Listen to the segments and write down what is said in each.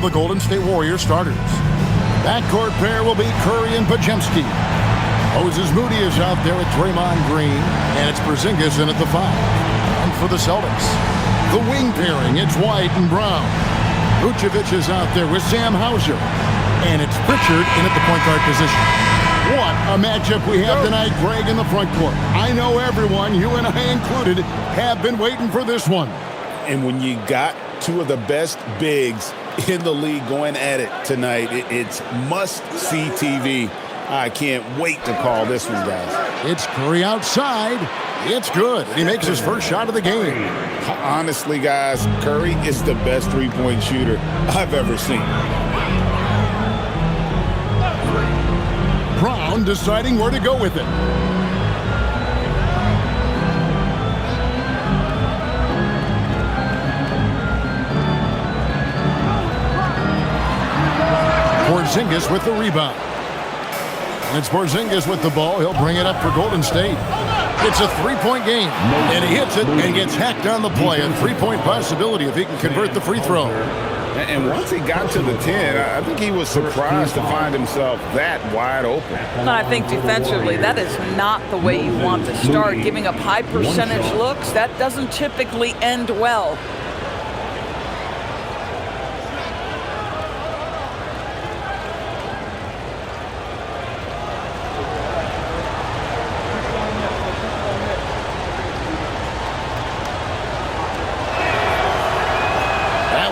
the Golden State Warriors starters. Backcourt pair will be Curry and Podziemski. Moses Moody is out there at Draymond Green, and it's Porzingis in at the 5. And for the Celtics, the wing pairing, it's White and Brown. Vucevic is out there with Sam Hauser, and it's Pritchard in at the point guard position. What a matchup we have tonight, Greg, in the front court. I know everyone, you and I included, have been waiting for this one. And when you got two of the best bigs in the league going at it tonight, it's must-see TV. I can't wait to call this one, guys. It's Curry outside. It's good. He makes his first shot of the game. Honestly, guys, Curry is the best three-point shooter I've ever seen. Brown deciding where to go with it. Porzingis with the rebound. And it's Porzingis with the ball. He'll bring it up for Golden State. It's a three-point game. And he hits it and gets hacked on the play. A three-point possibility if he can convert the free throw. And once he got to the 10, I think he was surprised to find himself that wide open. And I think defensively, that is not the way you want to start. Giving up high percentage looks, that doesn't typically end well.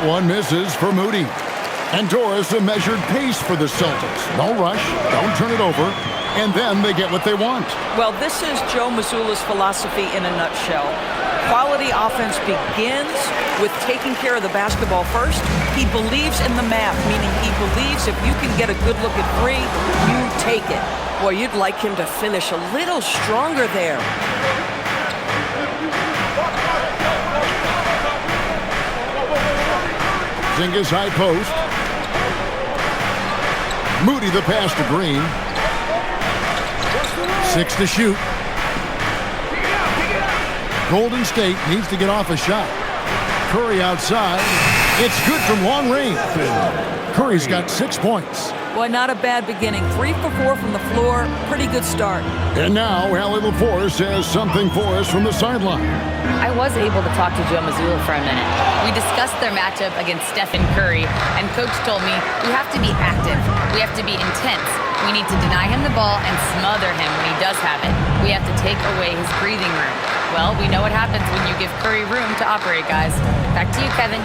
One misses for Moody. And Doris a measured pace for the Celtics. No rush, don't turn it over, and then they get what they want. Well, this is Joe Mazzulla's philosophy in a nutshell. Quality offense begins with taking care of the basketball first. He believes in the math, meaning he believes if you can get a good look at three, you take it. Boy, you'd like him to finish a little stronger there. Porzingis high post. Moody the pass to Green. 6 to shoot. Golden State needs to get off a shot. Curry outside. It's good from long range. Curry's got 6 points. Boy, not a bad beginning. 3 for 4 from the floor. Pretty good start. And now, Allie LaForce has something for us from the sideline. I was able to talk to Joe Mazzulla for a minute. We discussed their matchup against Stephen Curry, and Coach told me we have to be active. We have to be intense. We need to deny him the ball and smother him when he does have it. We have to take away his breathing room. Well, we know what happens when you give Curry room to operate, guys. Back to you, Kevin.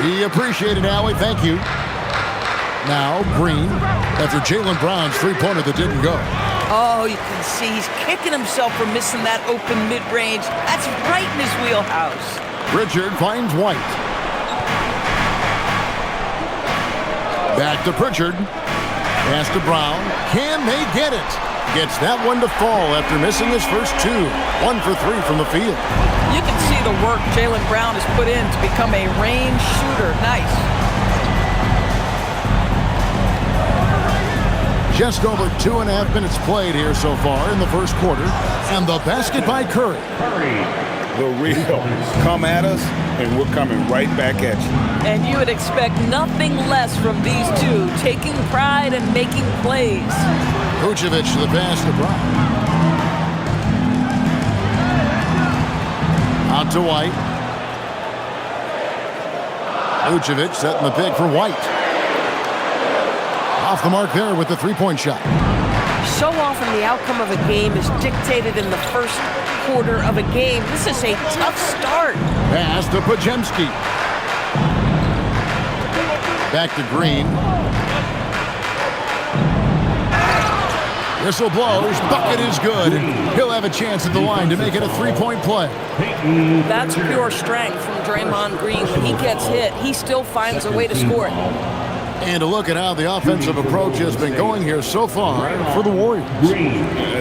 We appreciate it, Allie. Thank you. Now, Green, after Jaylen Brown's three-pointer that didn't go. Oh, you can see he's kicking himself for missing that open mid-range. That's right in his wheelhouse. Pritchard finds White. Back to Pritchard. Pass to Brown. Can they get it? Gets that one to fall after missing his first 2. 1 for 3 from the field. You can see the work Jaylen Brown has put in to become a range shooter. Nice. Just over 2.5 minutes played here so far in the first quarter. And the basket by Curry. The real come at us, and we're coming right back at you. And you would expect nothing less from these two, taking pride and making plays. Vucevic to the pass to Brown. Out to White. Vucevic setting the pick for White. Off the mark there with the three-point shot. So often the outcome of a game is dictated in the first quarter of a game. This is a tough start. Pass to Podziemski. Back to Green. Whistle blows. Bucket is good. He'll have a chance at the line to make it a three-point play. That's pure strength from Draymond Green. When he gets hit, he still finds a way to score it. And to look at how the offensive approach has been going here so far for the Warriors.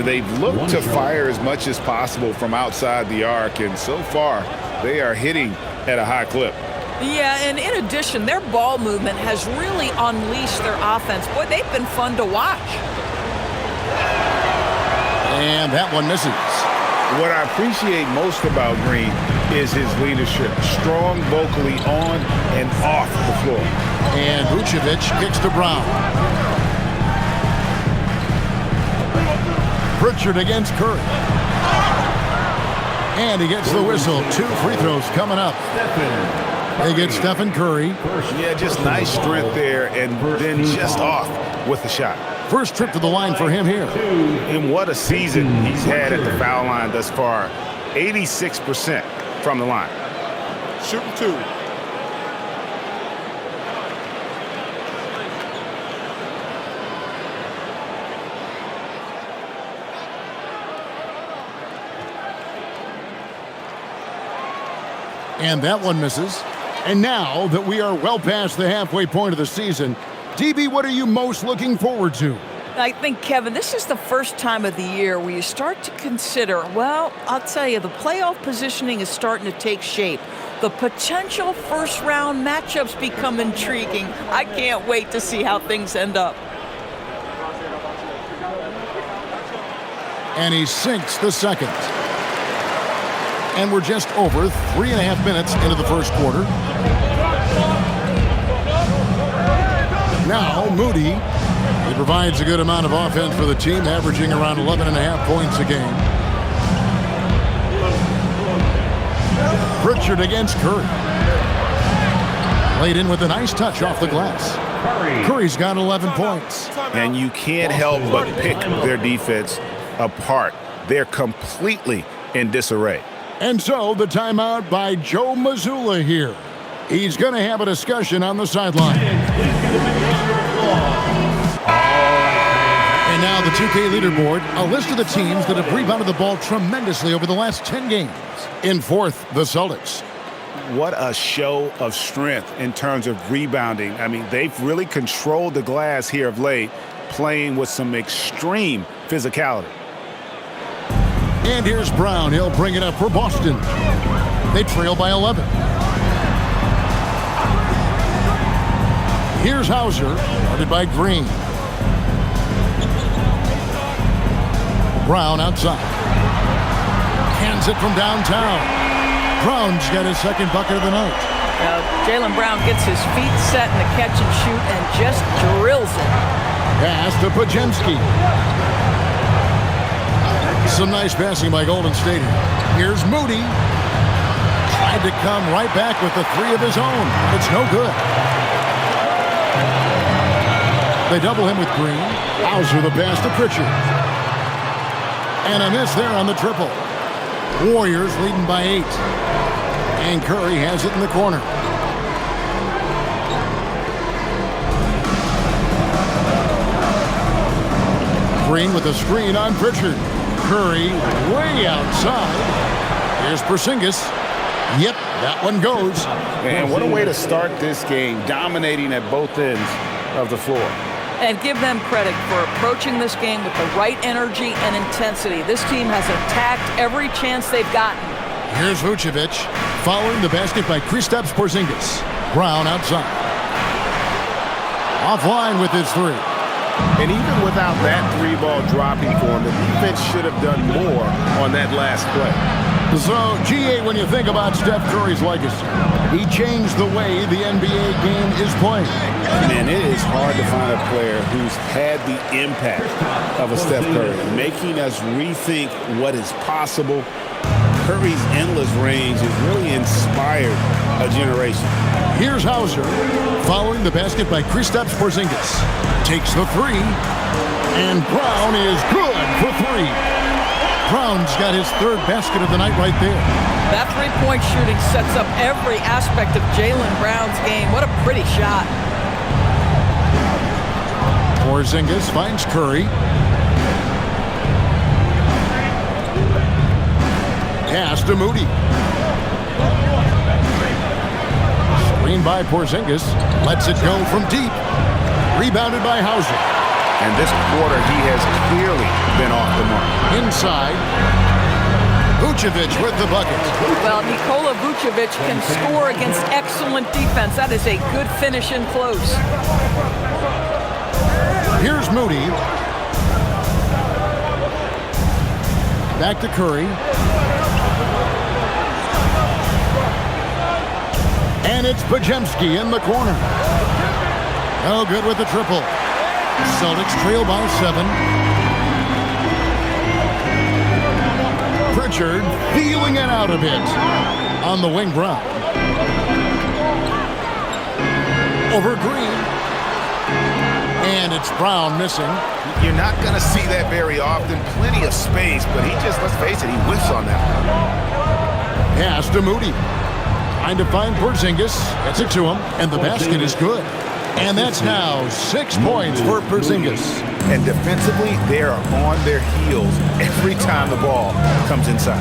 They've looked to fire as much as possible from outside the arc, and so far they are hitting at a high clip. Yeah, and in addition, their ball movement has really unleashed their offense. Boy, they've been fun to watch. And that one misses. What I appreciate most about Green is his leadership. Strong vocally on and off the floor. And Vucevic kicks to Brown. Pritchard against Curry. And he gets the whistle. 2 free throws coming up. They get Stephen Curry. Yeah, just nice strength there, and then just off with the shot. First trip to the line for him here. And what a season he's had at the foul line thus far. 86% from the line. Shooting 2. And that one misses. And now that we are well past the halfway point of the season, DB, what are you most looking forward to? I think, Kevin, this is the first time of the year where you start to consider, well, I'll tell you, the playoff positioning is starting to take shape. The potential first-round matchups become intriguing. I can't wait to see how things end up. And he sinks the second. And we're just over 3.5 minutes into the first quarter. Now, Moody. He provides a good amount of offense for the team, averaging around 11.5 points a game. Pritchard against Curry. Laid in with a nice touch off the glass. Curry's got 11 points. And you can't help but pick their defense apart. They're completely in disarray. And so the timeout by Joe Mazzulla here. He's going to have a discussion on the sideline. And now the 2K leaderboard, a list of the teams that have rebounded the ball tremendously over the last 10 games. In fourth, the Celtics. What a show of strength in terms of rebounding. I mean, they've really controlled the glass here of late, playing with some extreme physicality. And here's Brown. He'll bring it up for Boston. They trail by 11. Here's Hauser, guarded by Green. Brown outside. Hands it from downtown. Brown's got his second bucket of the night. Jaylen Brown gets his feet set in the catch and shoot and just drills it. Pass to Podziemski. Some nice passing by Golden State. Here's Moody. Tried to come right back with the 3 of his own. It's no good. They double him with Green. Hauser the pass to Pritchard. And a miss there on the triple. Warriors leading by 8. And Curry has it in the corner. Green with a screen on Pritchard. Curry way outside. Here's Porzingis. Yep, that one goes. And what a way to start this game, dominating at both ends of the floor. And give them credit for approaching this game with the right energy and intensity. This team has attacked every chance they've gotten. Here's Vucevic following the basket by Kristaps Porzingis. Brown outside. Offline with his 3. And even without that 3-ball dropping for him, the defense should have done more on that last play. So, GA, when you think about Steph Curry's legacy, he changed the way the NBA game is played. Man, it is hard to find a player who's had the impact of a Steph Curry, making us rethink what is possible. Curry's endless range has really inspired a generation. Here's Hauser, following the basket by Kristaps Porzingis. Takes the 3, and Brown is good for 3. Brown's got his 3rd basket of the night right there. That three-point shooting sets up every aspect of Jaylen Brown's game. What a pretty shot. Porzingis finds Curry. Pass to Moody. Screen by Porzingis. Lets it go from deep. Rebounded by Hauser. And this quarter, he has clearly been off the mark. Inside. Vucevic with the bucket. Well, Nikola Vucevic can score against excellent defense. That is a good finish in close. Here's Moody. Back to Curry. And it's Pajemski in the corner. No good with the triple. Celtics trail by 7. Pritchard feeling it out a bit. On the wing, Brown. Over Green. And it's Brown missing. You're not going to see that very often. Plenty of space, but he just, let's face it, he whiffs on that. Pass to Moody. Trying to find Porzingis. Gets it to him, and the basket is good. And that's now 6 points for Porzingis. And defensively, they are on their heels every time the ball comes inside.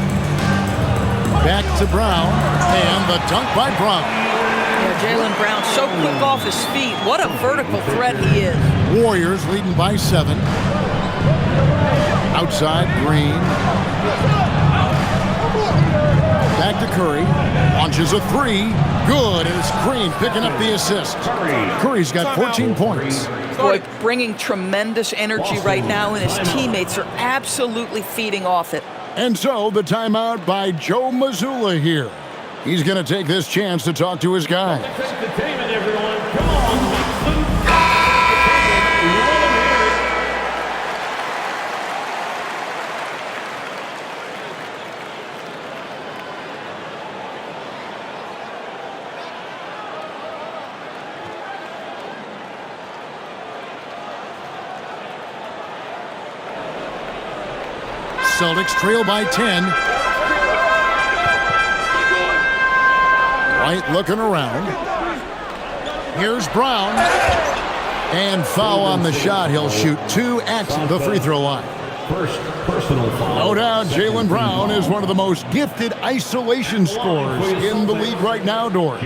Back to Brown, and the dunk by Brown. Yeah, Jaylen Brown so quick off his feet. What a vertical threat he is. Warriors leading by 7. Outside, Green. Back to Curry. Launches a 3. Good. And it's Green picking up the assist. Curry's got 14 points. Boy, bringing tremendous energy right now, and his teammates are absolutely feeding off it. And so the timeout by Joe Mazzulla here. He's going to take this chance to talk to his guys. Celtics trail by 10. White looking around. Here's Brown. And foul on the shot. He'll shoot 2 at the free throw line. First personal foul. No doubt Jaylen Brown is one of the most gifted isolation scorers in the league right now, Doris.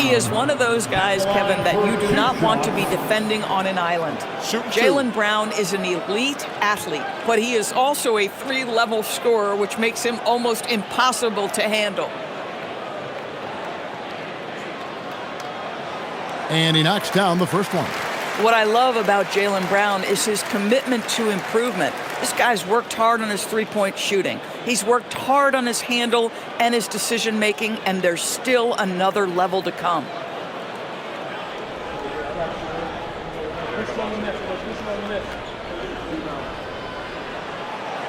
He is one of those guys, Kevin, that you do not want to be defending on an island. Jaylen Brown is an elite athlete, but he is also a 3-level scorer, which makes him almost impossible to handle. And he knocks down the first one. What I love about Jaylen Brown is his commitment to improvement. This guy's worked hard on his three-point shooting. He's worked hard on his handle and his decision-making, and there's still another level to come.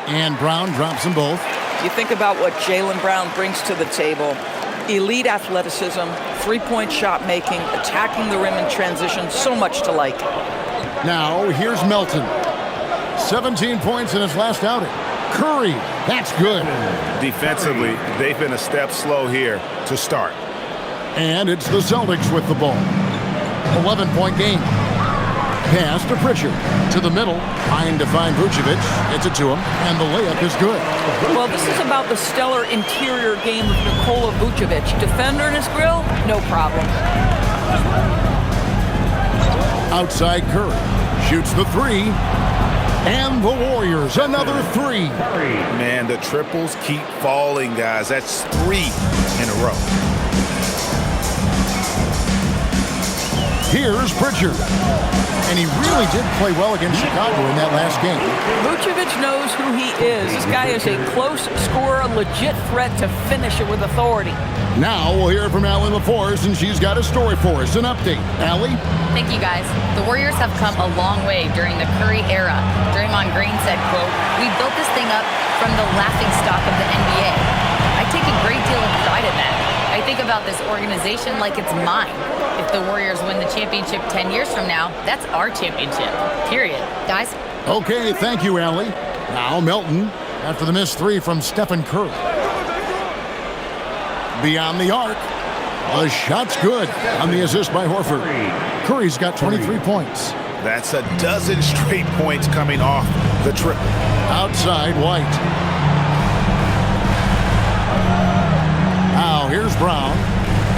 And Brown drops them both. You think about what Jaylen Brown brings to the table. Elite athleticism, three-point shot making, attacking the rim in transition, so much to like. Now, here's Melton. 17 points in his last outing. Curry, that's good. Defensively, they've been a step slow here to start. And it's the Celtics with the ball. 11-point game. Pass to Pritchard. To the middle. Trying to find Vucevic. Gets it to him. And the layup is good. Well, this is about the stellar interior game of Nikola Vucevic. Defender in his grill? No problem. Outside Curry. Shoots the 3. And the Warriors, another 3. Man, the triples keep falling, guys. That's 3 in a row. Here's Pritchard. And he really did play well against Chicago in that last game. Vucevic knows who he is. This guy is a close scorer, a legit threat to finish it with authority. Now we'll hear from Allie LaForce, and she's got a story for us. An update. Allie? Thank you, guys. The Warriors have come a long way during the Curry era. Draymond Green said, quote, "We built this thing up from the laughingstock of the NBA. I take a great deal of pride in that. I think about this organization like it's mine. If the Warriors win the championship 10 years from now, that's our championship. Period. Guys?" Okay, thank you, Allie. Now Melton, after the missed 3 from Stephen Curry. Beyond the arc. The shot's good on the assist by Horford. Curry's got 23 points. That's a dozen straight points coming off the triple. Outside, White. Now here's Brown.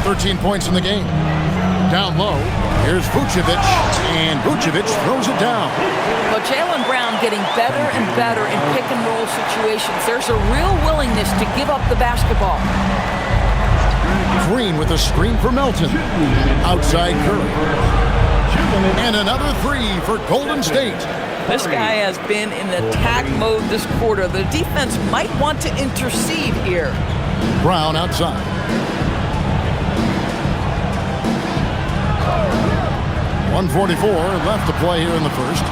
13 points in the game. Down low, here's Vucevic, and Vucevic throws it down. But Jaylen Brown getting better and better in pick-and-roll situations. There's a real willingness to give up the basketball. Green with a screen for Melton. Outside Curry. And another 3 for Golden State. This guy has been in attack mode this quarter. The defense might want to intercede here. Brown outside. 1:44 left to play here in the first.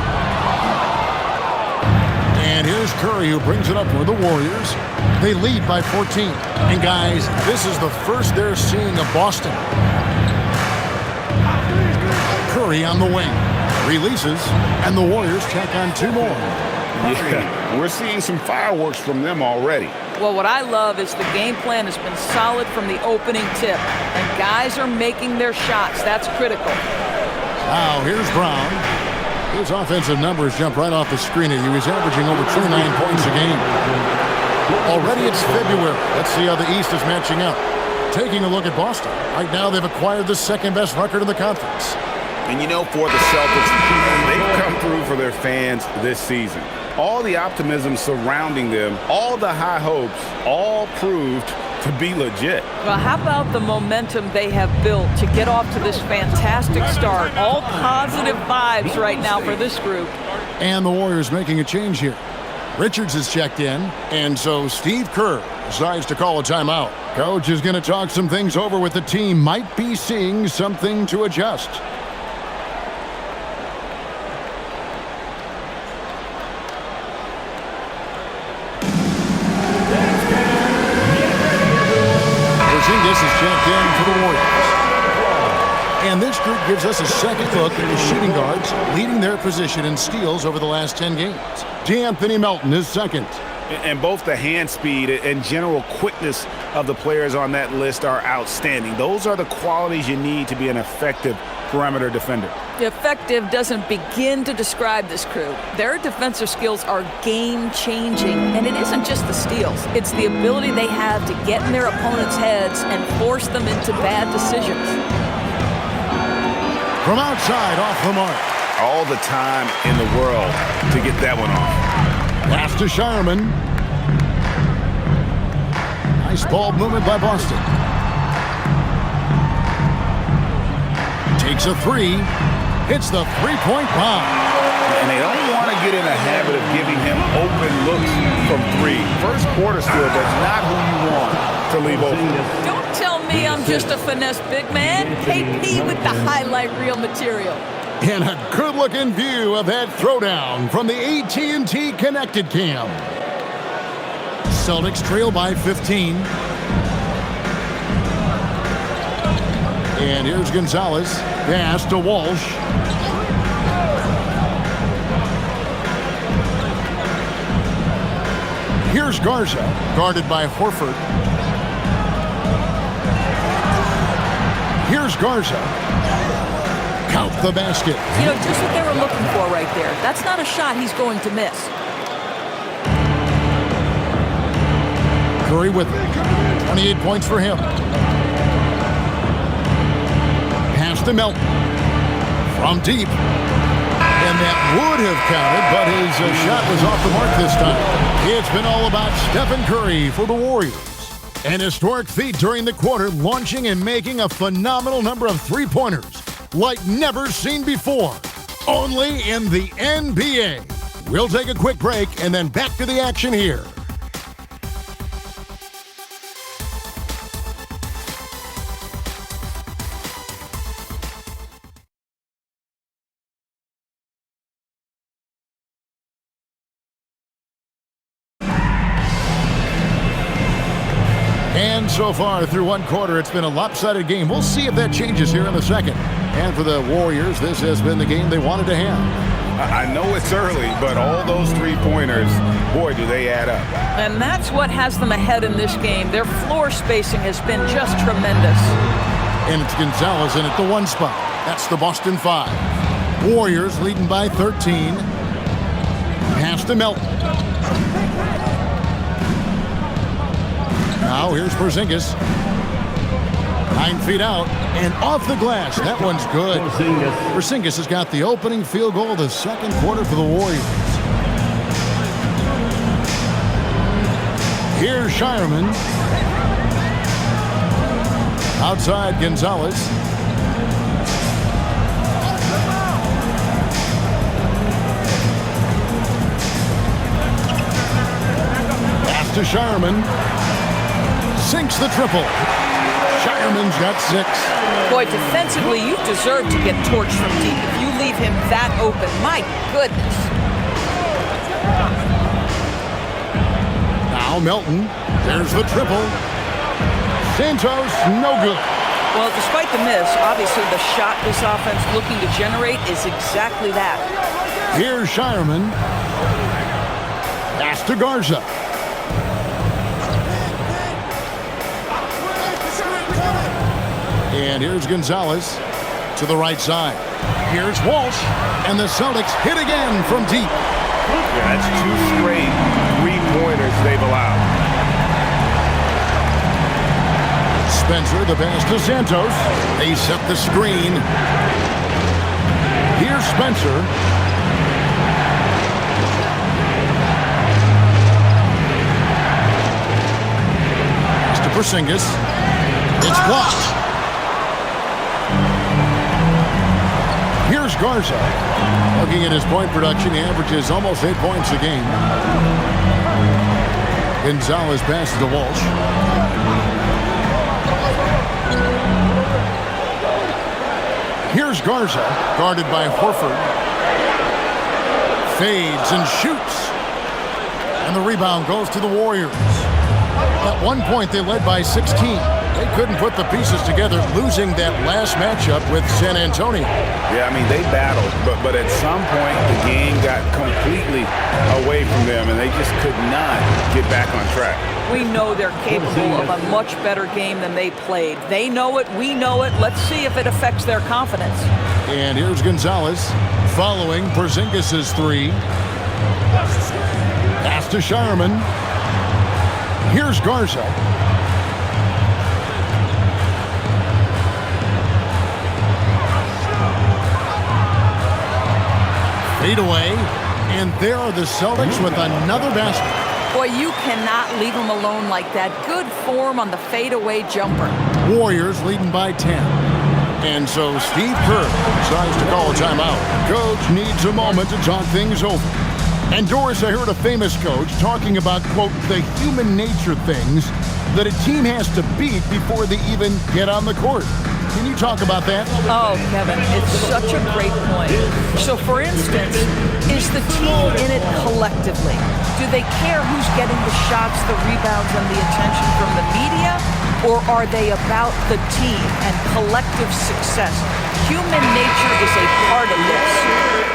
And here's Curry, who brings it up for the Warriors. They lead by 14. And guys, this is the first they're seeing of Boston. Curry on the wing. Releases, and the Warriors check on 2 more. Yeah, we're seeing some fireworks from them already. Well, what I love is the game plan has been solid from the opening tip. And guys are making their shots. That's critical. Now, here's Brown. His offensive numbers jump right off the screen. He was averaging over 29 points a game. Already it's February. Let's see how the East is matching up. Taking a look at Boston. Right now, they've acquired the second-best record in the conference. And you know, for the Celtics, they've come through for their fans this season. All the optimism surrounding them, all the high hopes, all proved to be legit. Well, how about the momentum they have built to get off to this fantastic start? All positive vibes right now for this group. And the Warriors making a change here. Richards is checked in, and so Steve Kerr decides to call a timeout. Coach is going to talk some things over with the team. Might be seeing something to adjust. This is checked in for the Warriors. And this group gives us a second look at the shooting guards leading their position in steals over the last 10 games. D'Anthony Melton is second. And both the hand speed and general quickness of the players on that list are outstanding. Those are the qualities you need to be an effective perimeter defender. Effective doesn't begin to describe this crew. Their defensive skills are game-changing, and it isn't just the steals. It's the ability they have to get in their opponents' heads and force them into bad decisions. From outside, off the mark. All the time in the world to get that one off. Pass to Shireman. Nice ball movement by Boston. Takes a 3. Hits the three-point bomb. And they don't want to get in a habit of giving him open looks from 3. First quarter still, that's not who you want to leave open. Don't tell me I'm just a finesse big man. KP with the highlight reel material. And a good-looking view of that throwdown from the AT&T Connected Cam. Celtics trail by 15. And here's Gonzalez. Pass to Walsh. Here's Garza, guarded by Horford. Here's Garza. Count the basket. You know, just what they were looking for right there. That's not a shot he's going to miss. Curry with 28 points for him. Pass to Melton. From deep. And that would have counted, but his shot was off the mark this time. It's been all about Stephen Curry for the Warriors. An historic feat during the quarter, launching and making a phenomenal number of three-pointers like never seen before. Only in the NBA. We'll take a quick break and then back to the action here. And so far through one quarter, it's been a lopsided game. We'll see if that changes here in the second. And for the Warriors, this has been the game they wanted to have. I know it's early, but all those three-pointers, boy, do they add up. And that's what has them ahead in this game. Their floor spacing has been just tremendous. And it's Gonzalez in at the 1 spot. That's the Boston 5. Warriors leading by 13. Pass to Melton. Now here's Porzingis. 9 feet out and off the glass. That one's good. Porzingis has got the opening field goal of the second quarter for the Warriors. Here's Shireman. Outside Gonzalez. Pass to Shireman. Sinks the triple. Shireman's got 6. Boy, defensively, you deserve to get torched from deep if you leave him that open. My goodness. Now Melton. There's the triple. Santos, no good. Well, despite the miss, obviously the shot this offense looking to generate is exactly that. Here's Shireman. Pass to Garza. And here's Gonzalez to the right side. Here's Walsh. And the Celtics hit again from deep. Yeah, that's 2 straight three-pointers they've allowed. Spencer, the pass to Santos. They set the screen. Here's Spencer. Pass to Porzingis. It's blocked. Here's Garza. Looking at his point production, he averages almost 8 points a game. Gonzalez passes to Walsh. Here's Garza, guarded by Horford. Fades and shoots. And the rebound goes to the Warriors. At one point, they led by 16. They couldn't put the pieces together, losing that last matchup with San Antonio. Yeah, I mean, they battled, but at some point, the game got completely away from them, and they just could not get back on track. We know they're capable of a much better game than they played. They know it, we know it. Let's see if it affects their confidence. And here's Gonzalez following Porzingis' 3. Pass to Shireman. Here's Garza. Fade away. And there are the Celtics with another basket. Boy, you cannot leave him alone like that. Good form on the fadeaway jumper. Warriors leading by 10. And so Steve Kerr decides to call a timeout. Coach needs a moment to talk things over. And Doris, I heard a famous coach talking about, quote, the human nature things that a team has to beat before they even get on the court. Can you talk about that? Oh, Kevin, it's such a great point. So, for instance, is the team in it collectively? Do they care who's getting the shots, the rebounds, and the attention from the media? Or are they about the team and collective success? Human nature is a part of this.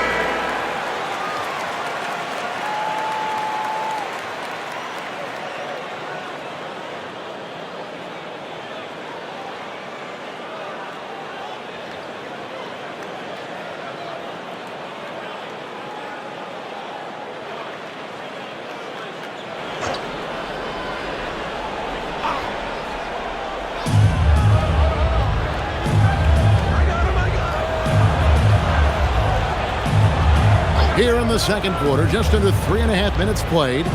Here in the second quarter, just under 3.5 minutes played.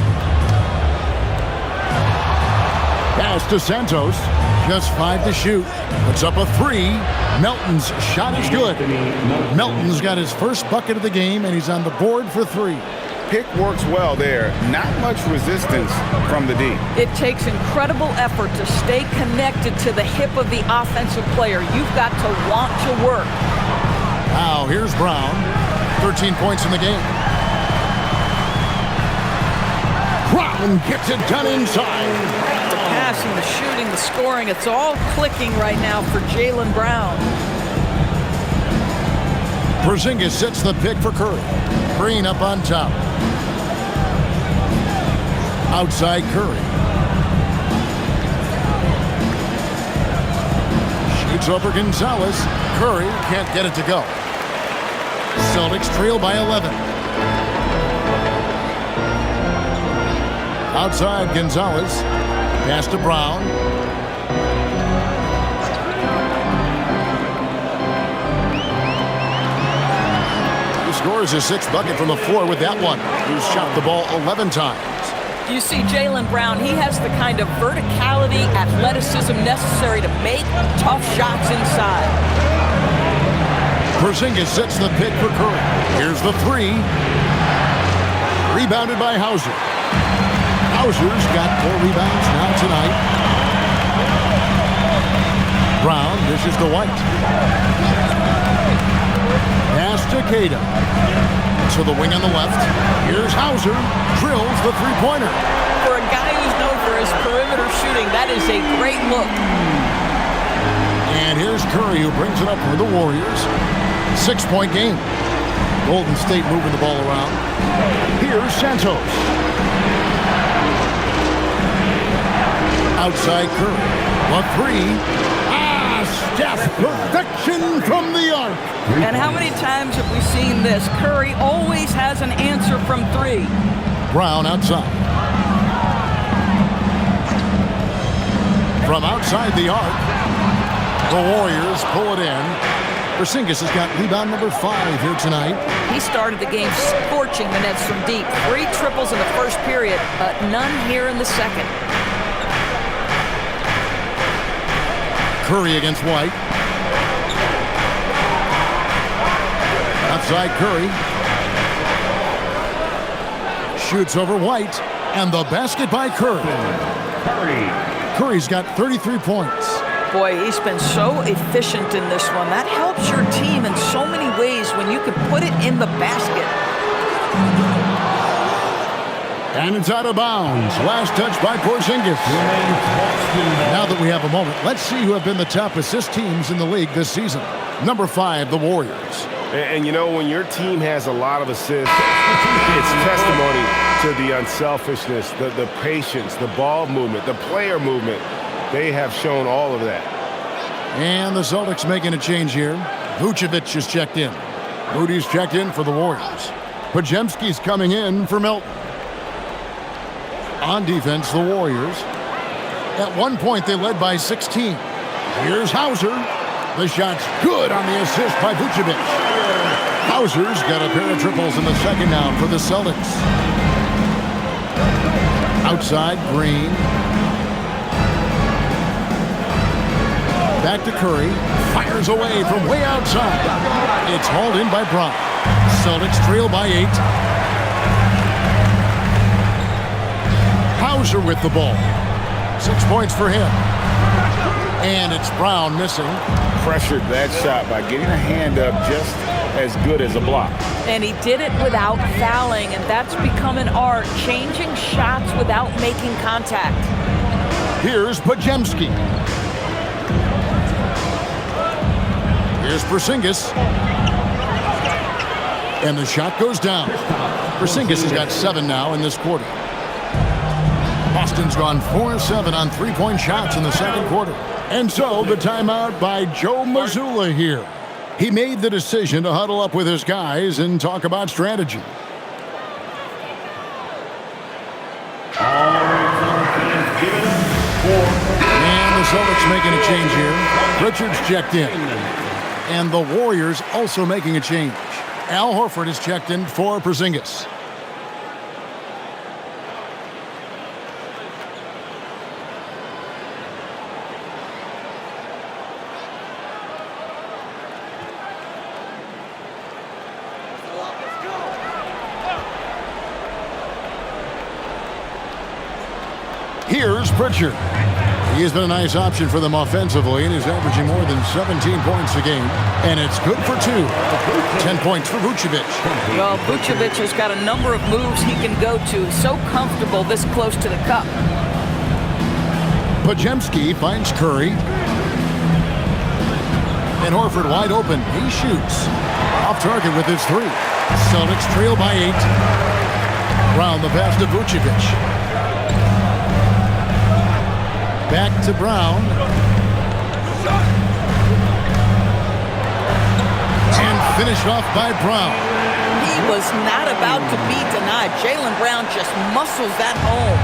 Pass to Santos. Just 5 to shoot. Puts up a 3. Melton's shot is good. Melton's got his first bucket of the game, and he's on the board for 3. Pick works well there. Not much resistance from the D. It takes incredible effort to stay connected to the hip of the offensive player. You've got to want to work. Now, here's Brown. 13 points in the game. Brown gets it done inside. The passing, the shooting, the scoring, it's all clicking right now for Jaylen Brown. Porzingis sets the pick for Curry. Green up on top. Outside Curry. Shoots over Gonzalez. Curry can't get it to go. Celtics trail by 11. Outside Gonzalez. Pass to Brown. He scores his 6th bucket from the floor with that one. He's shot the ball 11 times. You see Jaylen Brown, he has the kind of verticality, athleticism necessary to make tough shots inside. Porzingis sets the pick for Curry. Here's the 3. Rebounded by Hauser. Hauser's got 4 rebounds now tonight. Brown dishes to White. Pass to Cada. To the wing on the left. Here's Hauser. Drills the three-pointer. For a guy who's known for his perimeter shooting, that is a great look. And here's Curry, who brings it up for the Warriors. 6-point game. Golden State moving the ball around. Here's Santos. Outside Curry. A three. Steph, perfection from the arc. And how many times have we seen this? Curry always has an answer from three. Brown outside. From outside the arc, the Warriors pull it in. Porzingis has got rebound number 5 here tonight. He started the game scorching the nets from deep. 3 triples in the first period, but none here in the second. Curry against White. Outside Curry. Shoots over White. And the basket by Curry. Curry's got 33 points. Boy, he's been so efficient in this one. That helps your team in so many ways when you can put it in the basket. And it's out of bounds. Last touch by Porzingis. Now that we have a moment, let's see who have been the top assist teams in the league this season. Number 5, the Warriors. And you know, when your team has a lot of assists, it's testimony to the unselfishness, the patience, the ball movement, the player movement. They have shown all of that. And the Celtics making a change here. Vucevic is checked in. Moody's checked in for the Warriors. Podziemski's coming in for Milton. On defense, the Warriors. At one point, they led by 16. Here's Hauser. The shot's good on the assist by Vucevic. Hauser's got a pair of triples in the second now for the Celtics. Outside, Green. Back to Curry. Fires away from way outside. It's hauled in by Brown. Celtics trail by 8. Hauser with the ball. 6 points for him. And it's Brown missing. Pressured that shot by getting a hand up just as good as a block. And he did it without fouling, and that's become an art, changing shots without making contact. Here's Podziemski. Here's Porzingis. And the shot goes down. Porzingis has got 7 now in this quarter. Boston's gone 4-7 on three-point shots in the second quarter. And so the timeout by Joe Mazzulla here. He made the decision to huddle up with his guys and talk about strategy. And the Celtics making a change here. Richards checked in. And the Warriors also making a change. Al Horford is checked in for Porzingis. Here's Pritchard. He has been a nice option for them offensively and is averaging more than 17 points a game. And it's good for 2. 10 points for Vucevic. Well, Vucevic has got a number of moves he can go to. So comfortable this close to the cup. Podziemski finds Curry. And Horford wide open. He shoots. Off target with his 3. Celtics trail by 8. Brown the pass to Vucevic. Back to Brown. And finished off by Brown. He was not about to be denied. Jaylen Brown just muscles that home.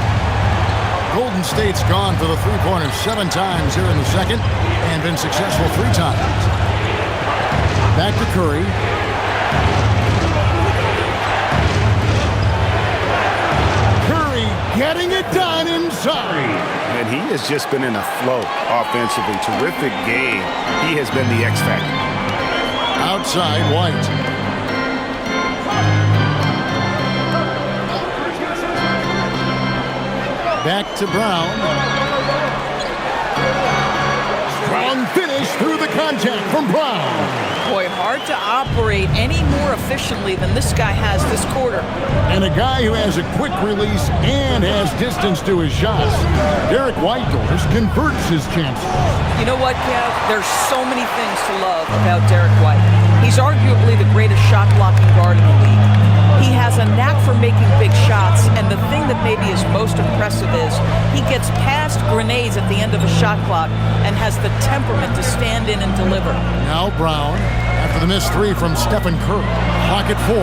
Golden State's gone for the three-pointer 7 times here in the second and been successful 3 times. Back to Curry. Curry getting it done inside. And he has just been in a flow offensively. Terrific game. He has been the X factor. Outside, White. Back to Brown. Strong finish through the contact from Brown. Boy, hard to operate any more efficiently than this guy has this quarter. And a guy who has a quick release and has distance to his shots. Derek Whitehorse converts his chances. You know what, Kev? There's so many things to love about Derek White. He's arguably the greatest shot-blocking guard in the league. He has a knack for making big shots, and the thing that maybe is most impressive is he gets past grenades at the end of a shot clock and has the temperament to stand in and deliver. Now Brown, after the missed three from Stephen Curry. Clock at 4.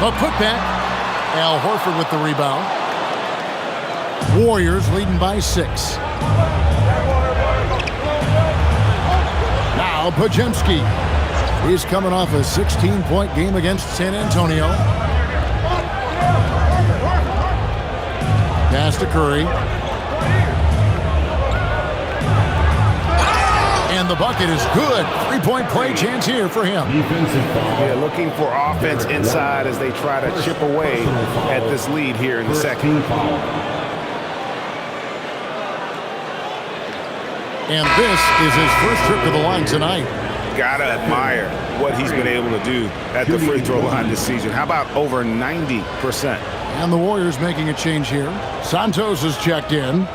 A putback. Al Horford with the rebound. Warriors leading by 6. Now Pajemski. He's coming off a 16-point game against San Antonio. Pass to Curry. And the bucket is good. 3-point play chance here for him. Yeah, looking for offense inside as they try to chip away at this lead here in the second. And this is his first trip to the line tonight. Gotta admire what he's been able to do at the free throw line this season. How about over 90%? And the Warriors making a change here. Santos is checked in.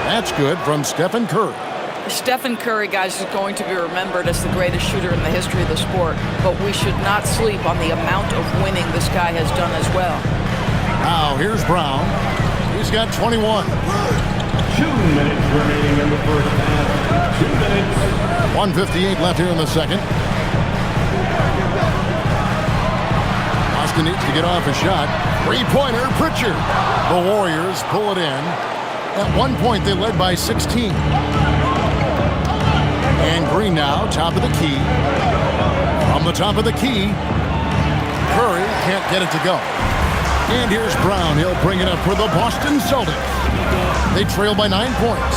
That's good from Stephen Curry. Stephen Curry, guys, is going to be remembered as the greatest shooter in the history of the sport, but we should not sleep on the amount of winning this guy has done as well. Now, here's Brown. He's got 21. 2 minutes remaining in the first half. 2 minutes. 1:58 left here in the second. Austin needs to get off a shot. Three-pointer, Pritchard. The Warriors pull it in. At one point, they led by 16. And Green now, top of the key. From the top of the key, Curry can't get it to go. And here's Brown. He'll bring it up for the Boston Celtics. They trail by 9 points.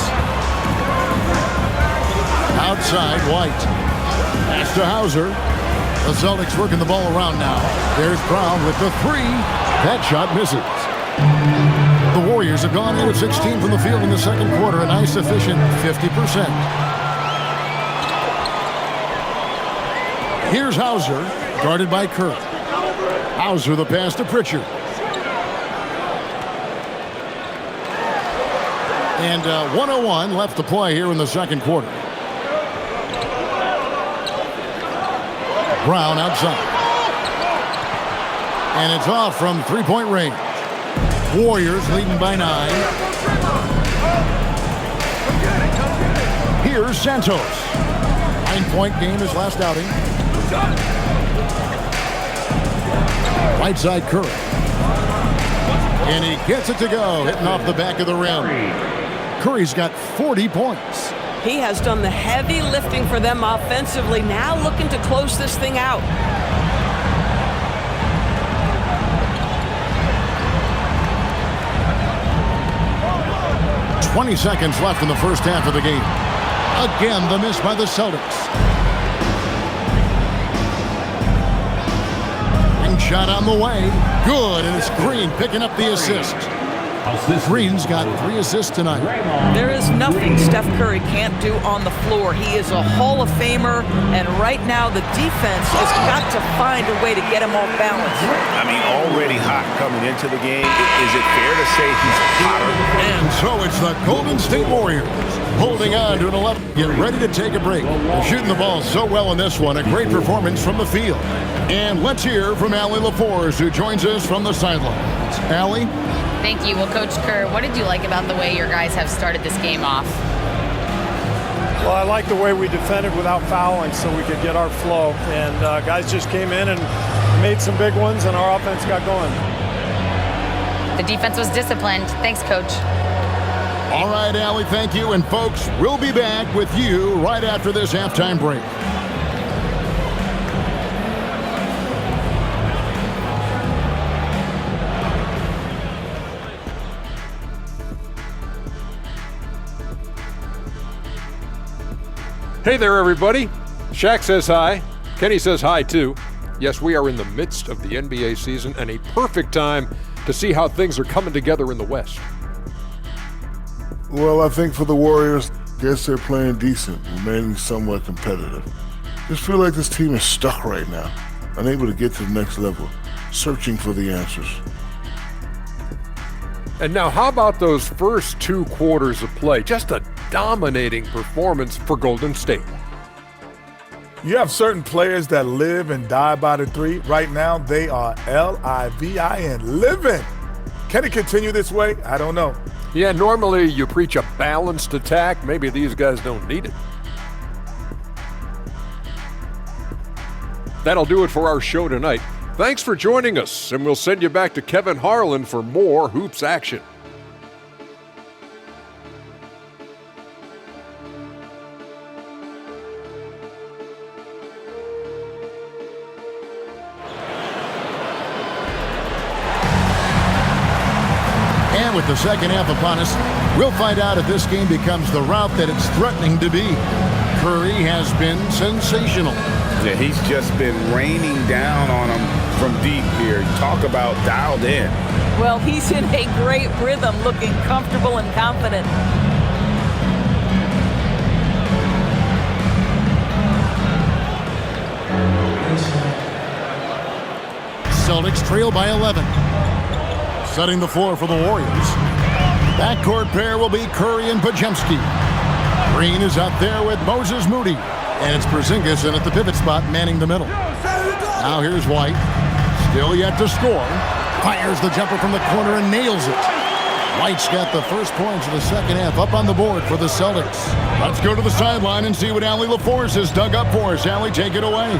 Outside, White. Pass to Hauser. The Celtics working the ball around now. There's Brown with the 3. That shot misses. The Warriors have gone 8 of 16 from the field in the second quarter. A nice, efficient 50%. Here's Hauser, guarded by Curry. Hauser, the pass to Pritchard. And 1:01 left to play here in the second quarter. Brown outside. And it's off from three-point range. Warriors leading by 9. Here's Santos. 9-point game his last outing. Right side Curry. And he gets it to go, hitting off the back of the rim. Curry's got 40 points. He has done the heavy lifting for them offensively, now looking to close this thing out. .20 seconds left in the first half of the game. Again, the miss by the Celtics. And shot on the way. Good, and it's Green picking up the assist. Green's got 3 assists tonight. There is nothing Steph Curry can't do on the floor. He is a Hall of Famer, and right now the defense has got to find a way to get him off balance. I mean, already hot coming into the game. Is it fair to say he's hotter? And so it's the Golden State Warriors holding on to an 11. Get ready to take a break. They're shooting the ball so well in this one. A great performance from the field. And let's hear from Allie LaForce, who joins us from the sidelines. Allie? Thank you. Well, Coach Kerr, what did you like about the way your guys have started this game off? Well, I like the way we defended without fouling so we could get our flow. And guys just came in and made some big ones, and our offense got going. The defense was disciplined. Thanks, Coach. All right, Allie, thank you. And, folks, we'll be back with you right after this halftime break. Hey there, everybody. Shaq says hi. Kenny says hi, too. Yes, we are in the midst of the NBA season and a perfect time to see how things are coming together in the West. Well, I think for the Warriors, guess they're playing decent, remaining somewhat competitive. Just feel like this team is stuck right now, unable to get to the next level, searching for the answers. And now, how about those first 2 quarters of play? Just a dominating performance for Golden State. You have certain players that live and die by the three. Right now, they are L-I-V-I-N, living. Can it continue this way? I don't know. Yeah, normally you preach a balanced attack. Maybe these guys don't need it. That'll do it for our show tonight. Thanks for joining us, and we'll send you back to Kevin Harlan for more hoops action. And with the second half upon us, we'll find out if this game becomes the rout that it's threatening to be. Curry has been sensational. Yeah, he's just been raining down on him from deep here. Talk about dialed in. Well, he's in a great rhythm, looking comfortable and confident. Celtics trail by 11. Setting the floor for the Warriors. Backcourt pair will be Curry and Podziemski. Green is out there with Moses Moody. And it's Porzingis in at the pivot spot, manning the middle. Now here's White. Still yet to score. Fires the jumper from the corner and nails it. White's got the first points of the second half up on the board for the Celtics. Let's go to the sideline and see what Allie LaForce has dug up for us. Allie, take it away.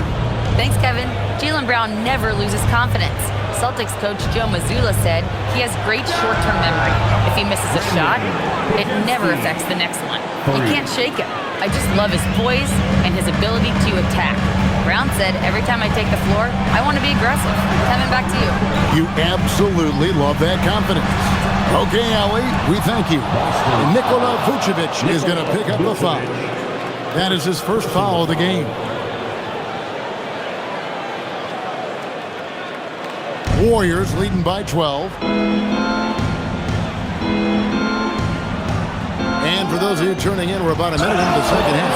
Thanks, Kevin. Jaylen Brown never loses confidence. Celtics coach Joe Mazzulla said he has great short-term memory. If he misses a shot, it never affects the next one. You can't shake him. I just love his poise and his ability to attack. Brown said, every time I take the floor, I want to be aggressive. Kevin, back to you. You absolutely love that confidence. Okay, Allie, we thank you. And Nikola Vucevic is going to pick up the foul. That is his first foul of the game. Warriors leading by 12. And for those of you turning in, we're about a minute into the second half.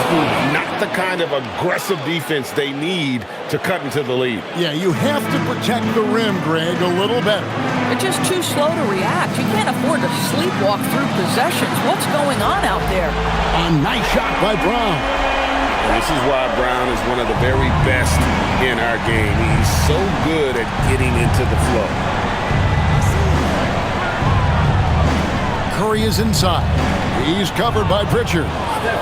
Not the kind of aggressive defense they need to cut into the lead. Yeah, you have to protect the rim, Greg, a little better. They're just too slow to react. You can't afford to sleepwalk through possessions. What's going on out there? A nice shot by Brown. And this is why Brown is one of the very best in our game. He's so good at getting into the flow. Curry is inside. He's covered by Pritchard.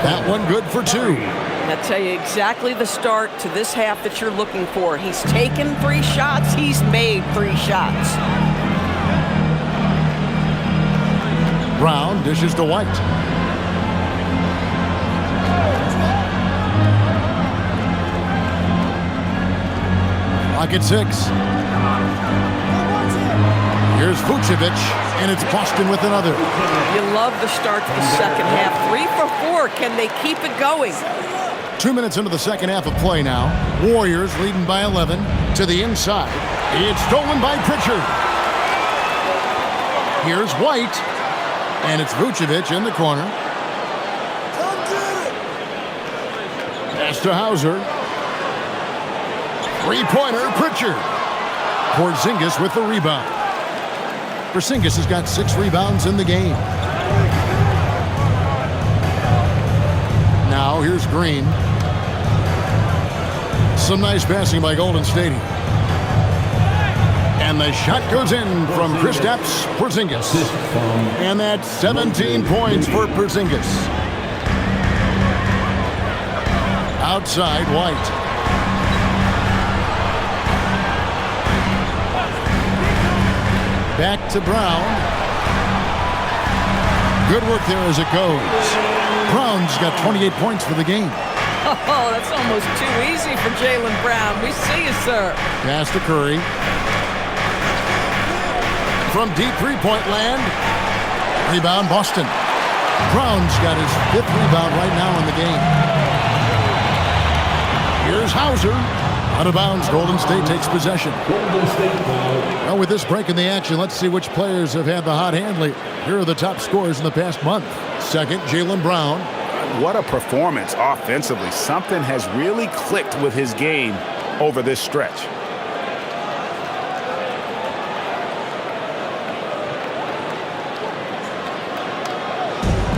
That one good for 2. I'll tell you exactly the start to this half that you're looking for. He's taken 3 shots. He's made 3 shots. Brown dishes to White. Clock at 6. Here's Vucevic, and it's Boston with another. You love the start to the second half. 3 for 4. Can they keep it going? 2 minutes into the second half of play now. Warriors leading by 11 to the inside. It's stolen by Pritchard. Here's White, and it's Vucevic in the corner. Pass to Hauser. Three-pointer, Pritchard. Porzingis with the rebound. Porzingis has got 6 rebounds in the game. Now here's Green. Some nice passing by Golden State. And the shot goes in from Kristaps Porzingis. And that's 17 points for Porzingis. Outside, White. Back to Brown. Good work there as it goes. Brown's got 28 points for the game. Oh, that's almost too easy for Jaylen Brown. We see you, sir. Pass to Curry. From deep three-point land. Rebound, Boston. Brown's got his 5th rebound right now in the game. Here's Hauser. Out of bounds, Golden State takes possession. Golden State foul. Well, with this break in the action, let's see which players have had the hot hand lately. Here are the top scorers in the past month. Second, Jaylen Brown. What a performance offensively. Something has really clicked with his game over this stretch.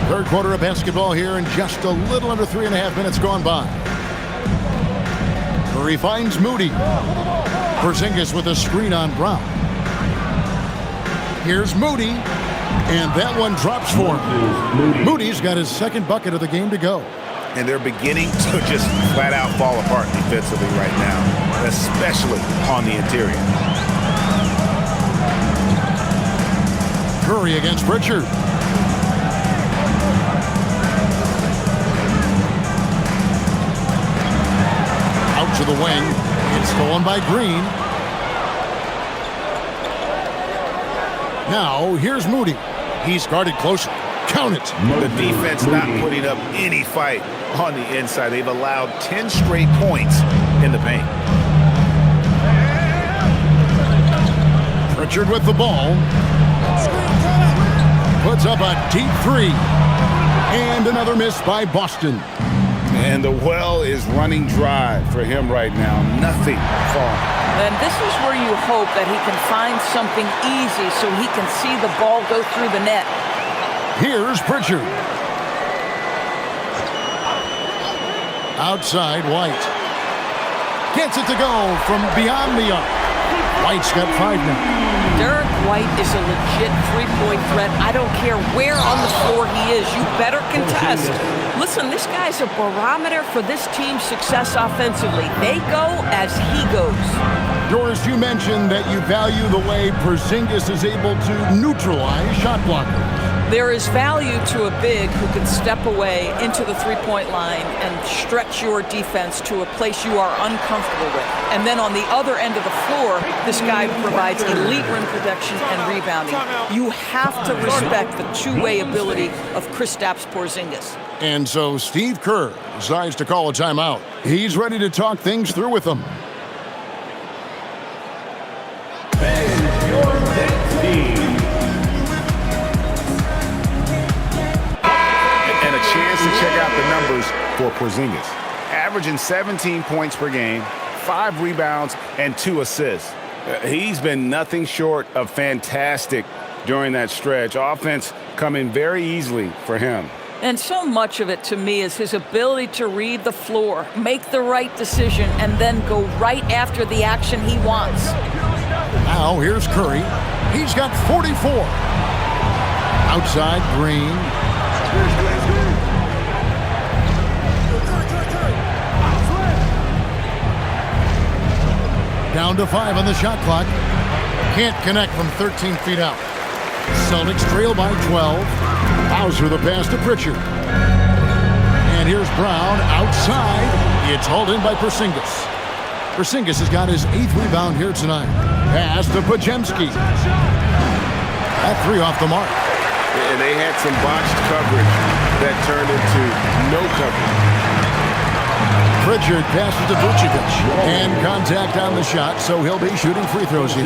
Third quarter of basketball here, and just a little under 3.5 minutes gone by. Curry finds Moody. Porzingis with a screen on Brown. Here's Moody, and that one drops for him. Moody's got his second bucket of the game to go. And they're beginning to just flat out fall apart defensively right now, especially on the interior. Curry against Pritchard. Out to the wing. It's stolen by Green. Now, here's Moody. He's guarded closely. Count it. The defense not putting up any fight on the inside. They've allowed 10 straight points in the paint. Pritchard with the ball. Puts up a deep three. And another miss by Boston. And the well is running dry for him right now. Nothing falling. And this is where you hope that he can find something easy so he can see the ball go through the net. Here's Pritchard. Outside, White. Gets it to go from beyond the arc. White's got 5 now. Derek White is a legit three-point threat. I don't care where on the floor he is. You better contest. Listen, this guy's a barometer for this team's success offensively. They go as he goes. Doris, you mentioned that you value the way Porzingis is able to neutralize shot blockers. There is value to a big who can step away into the three-point line and stretch your defense to a place you are uncomfortable with. And then on the other end of the floor, this guy provides elite rim protection and rebounding. You have to respect the two-way ability of Kristaps Porzingis. And so Steve Kerr decides to call a timeout. He's ready to talk things through with them. Chance to check out the numbers for Porzingis. Averaging 17 points per game, 5 rebounds, and 2 assists. He's been nothing short of fantastic during that stretch. Offense coming very easily for him. And so much of it to me is his ability to read the floor, make the right decision, and then go right after the action he wants. Now here's Curry. He's got 44. Outside, Green. Down to 5 on the shot clock. Can't connect from 13 feet out. Celtics trail by 12. Hauser the pass to Pritchard. And here's Brown outside. It's hauled in by Porzingis. Porzingis has got his 8th rebound here tonight. Pass to Podziemski. That 3 off the mark. And they had some botched coverage that turned into no coverage. Pritchard passes to Vucevic. And contact on the shot, so he'll be shooting free throws here.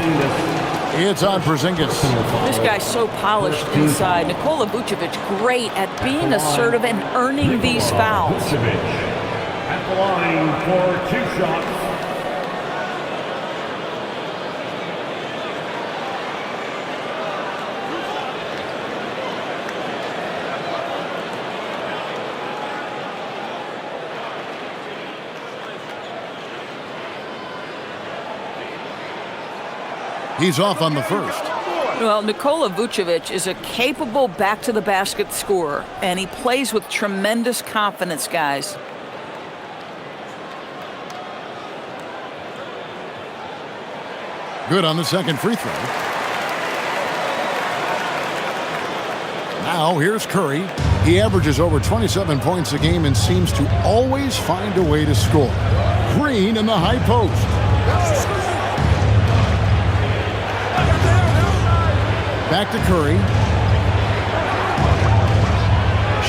It's on Porzingis. This guy's so polished inside. Nikola Vucevic, great at being assertive and earning these fouls. Vucevic at the line for 2 shots. He's off on the first. Well, Nikola Vucevic is a capable back-to-the-basket scorer, and he plays with tremendous confidence, guys. Good on the second free throw. Now here's Curry. He averages over 27 points a game and seems to always find a way to score. Green in the high post. Back to Curry.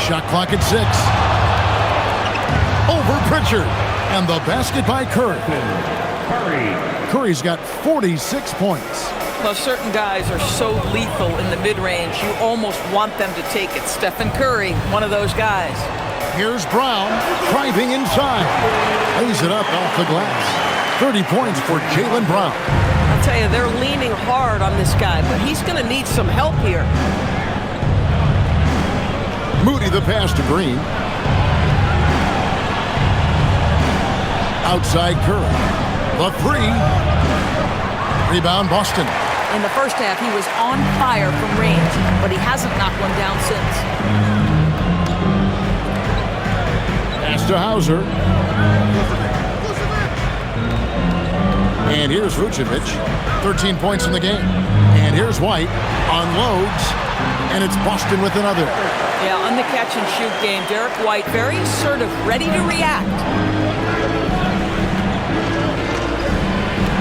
Shot clock at 6. Over Pritchard. And the basket by Curry. Curry's got 46 points. Well, certain guys are so lethal in the mid-range, you almost want them to take it. Stephen Curry, one of those guys. Here's Brown, driving inside. Lays it up off the glass. 30 points for Jaylen Brown. I'll tell you, they're leaning hard on this guy, but he's going to need some help here. Moody the pass to Green. Outside Curry. The three. Rebound Boston. In the first half, he was on fire from range, but he hasn't knocked one down since. Pass to Hauser. And here's Vucevic. 13 points in the game. And here's White. Unloads. And it's Boston with another. Yeah, on the catch-and-shoot game, Derek White very assertive, ready to react.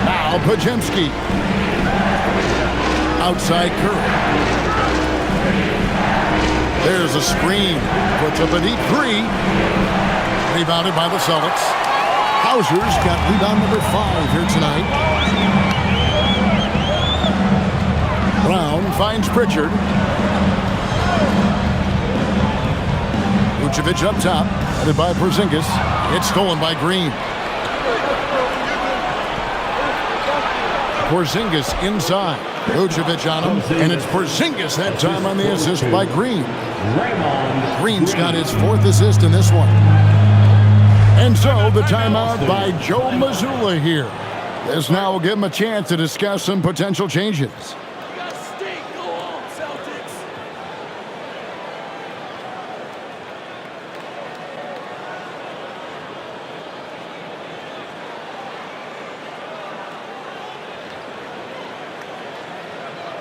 Now Pajemski. Outside Curry. There's a screen. Puts up a deep three. Rebounded by the Celtics. Hauser's got rebound number 5 here tonight. Brown finds Pritchard. Vucevic up top. Headed by Porzingis. It's stolen by Green. Porzingis inside. Vucevic on him. And it's Porzingis that time on the assist by Green. Green's got his 4th assist in this one. And so the timeout by Joe Mazzulla here. This now will give him a chance to discuss some potential changes.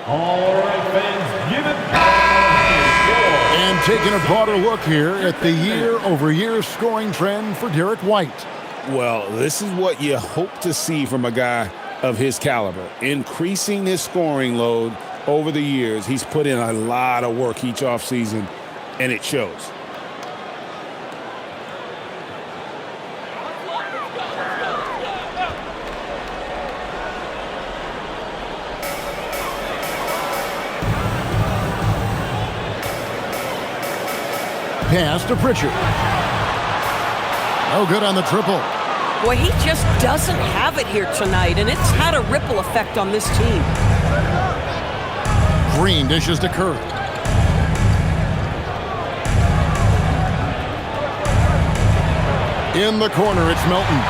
All right, fans, give it. And taking a broader look here at the year-over-year scoring trend for Derek White. Well, this is what you hope to see from a guy of his caliber. Increasing his scoring load over the years. He's put in a lot of work each offseason, and it shows. Pass to Pritchard. No good on the triple. Boy, he just doesn't have it here tonight, and it's had a ripple effect on this team. Green dishes to Curry. In the corner, it's Melton.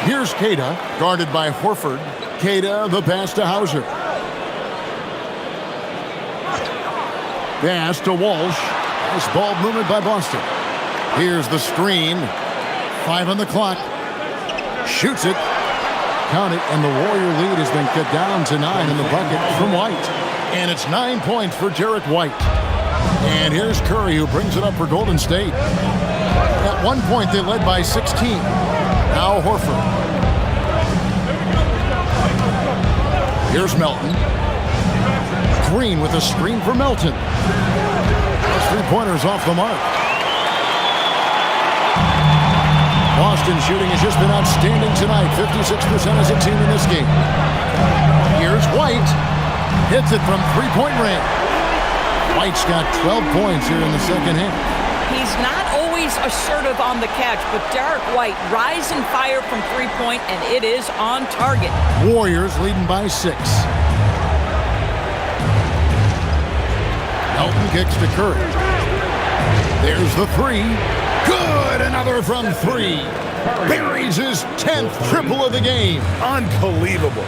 Here's Queta, guarded by Horford. Queta, the pass to Hauser. Pass to Walsh. Nice ball movement by Boston. Here's the screen. 5 on the clock. Shoots it. Count it, and the Warrior lead has been cut down to 9 in the bucket from White. And it's 9 points for Derek White. And here's Curry, who brings it up for Golden State. At one point, they led by 16. Now Horford. Here's Melton. Green with a screen for Melton. Those 3-pointers off the mark. Boston shooting has just been outstanding tonight. 56% as a team in this game. Here's White. Hits it from 3-point range. White's got 12 points here in the second half. He's not always assertive on the catch, but Derek White rise and fire from 3-point, and it is on target. Warriors leading by 6. Melton kicks to Curry. There's the 3. Good! Another from 3. Buries his 10th triple of the game. Unbelievable.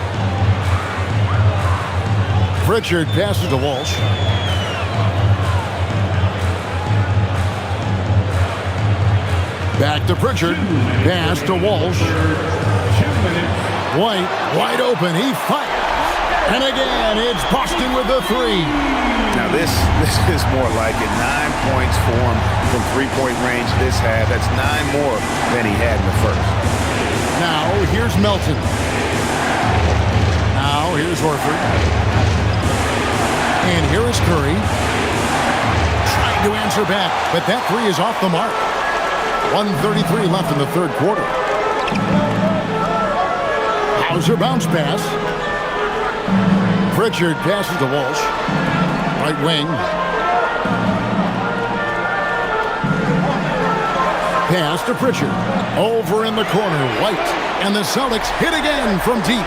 Pritchard passes to Walsh. Back to Pritchard. Pass to Walsh. White, wide open. He fires. And again, it's Boston with the 3. Now this is more like it. 9 points for him from 3-point range this half. That's 9 more than he had in the first. Now here's Melton. Now here's Horford. And here is Curry. Trying to Hands are back, but that three is off the mark. 1:33 left in the third quarter. Hauser bounce pass. Pritchard passes to Walsh. Right wing. Pass to Pritchard. Over in the corner, White. And the Celtics hit again from deep.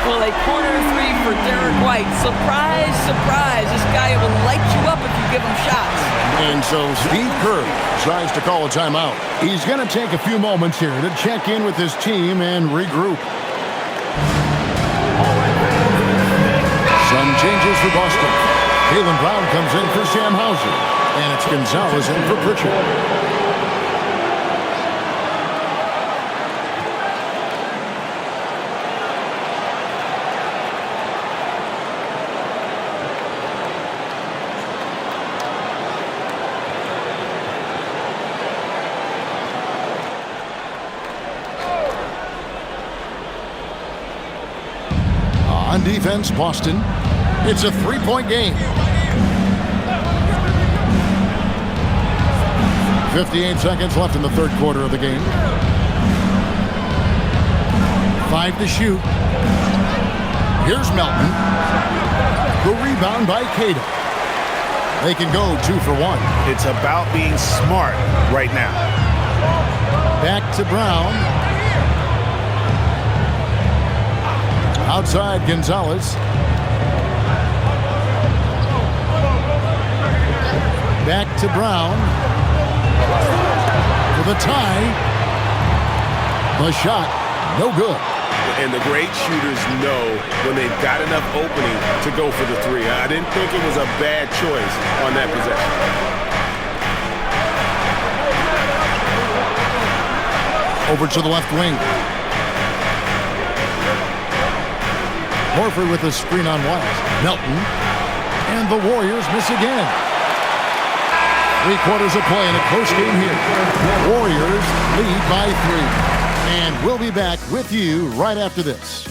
Well, a corner three for Derek White. Surprise, surprise. This guy will light you up if you give him shots. And so Steve Kerr tries to call a timeout. He's going to take a few moments here to check in with his team and regroup. Some changes for Boston. Jaylen Brown comes in for Sam Hauser. And it's Gonzalez in for Pritchard. On defense, Boston. It's a three-point game. 58 seconds left in the third quarter of the game. 5 to shoot. Here's Melton. The rebound by Cato. They can go 2 for 1. It's about being smart right now. Back to Brown. Outside Gonzalez. Back to Brown. For the tie. The shot, no good. And the great shooters know when they've got enough opening to go for the three. I didn't think it was a bad choice on that possession. Over to the left wing. Horford with a screen on White. Melton. And the Warriors miss again. 3 quarters of play in a close game here. Warriors lead by 3. And we'll be back with you right after this.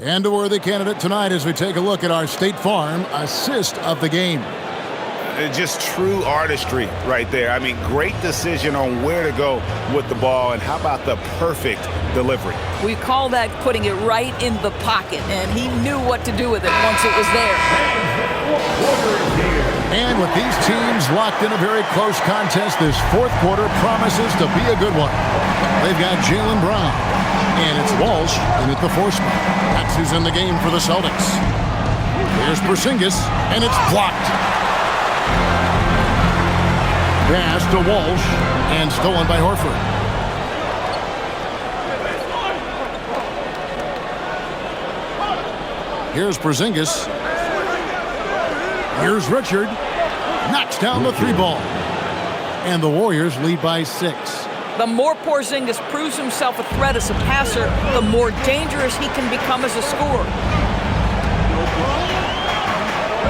And a worthy candidate tonight as we take a look at our State Farm assist of the game. Just true artistry right there. I mean, great decision on where to go with the ball, and how about the perfect delivery? We call that putting it right in the pocket, and he knew what to do with it once it was there. And with these teams locked in a very close contest, this fourth quarter promises to be a good one. They've got Jaylen Brown, and it's Walsh in at the 4 spot. That's who's in the game for the Celtics. Here's Porzingis, and it's blocked. Pass to Walsh, and stolen by Horford. Here's Porzingis. Here's Richard. Knocks down the 3 ball. And the Warriors lead by 6. The more Porzingis proves himself a threat as a passer, the more dangerous he can become as a scorer.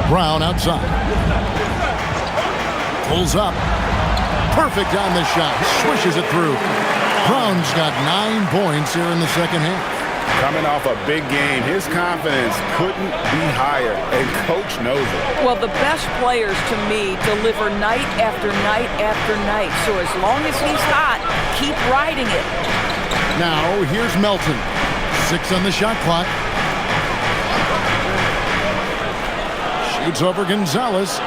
Brown outside. Pulls up. Perfect on the shot. Swishes it through. Brown's got 9 points here in the second half. Coming off a big game, his confidence couldn't be higher, and Coach knows it. Well, the best players, to me, deliver night after night after night. So as long as he's hot, keep riding it. Now, here's Melton. 6 on the shot clock. Shoots over Gonzalez.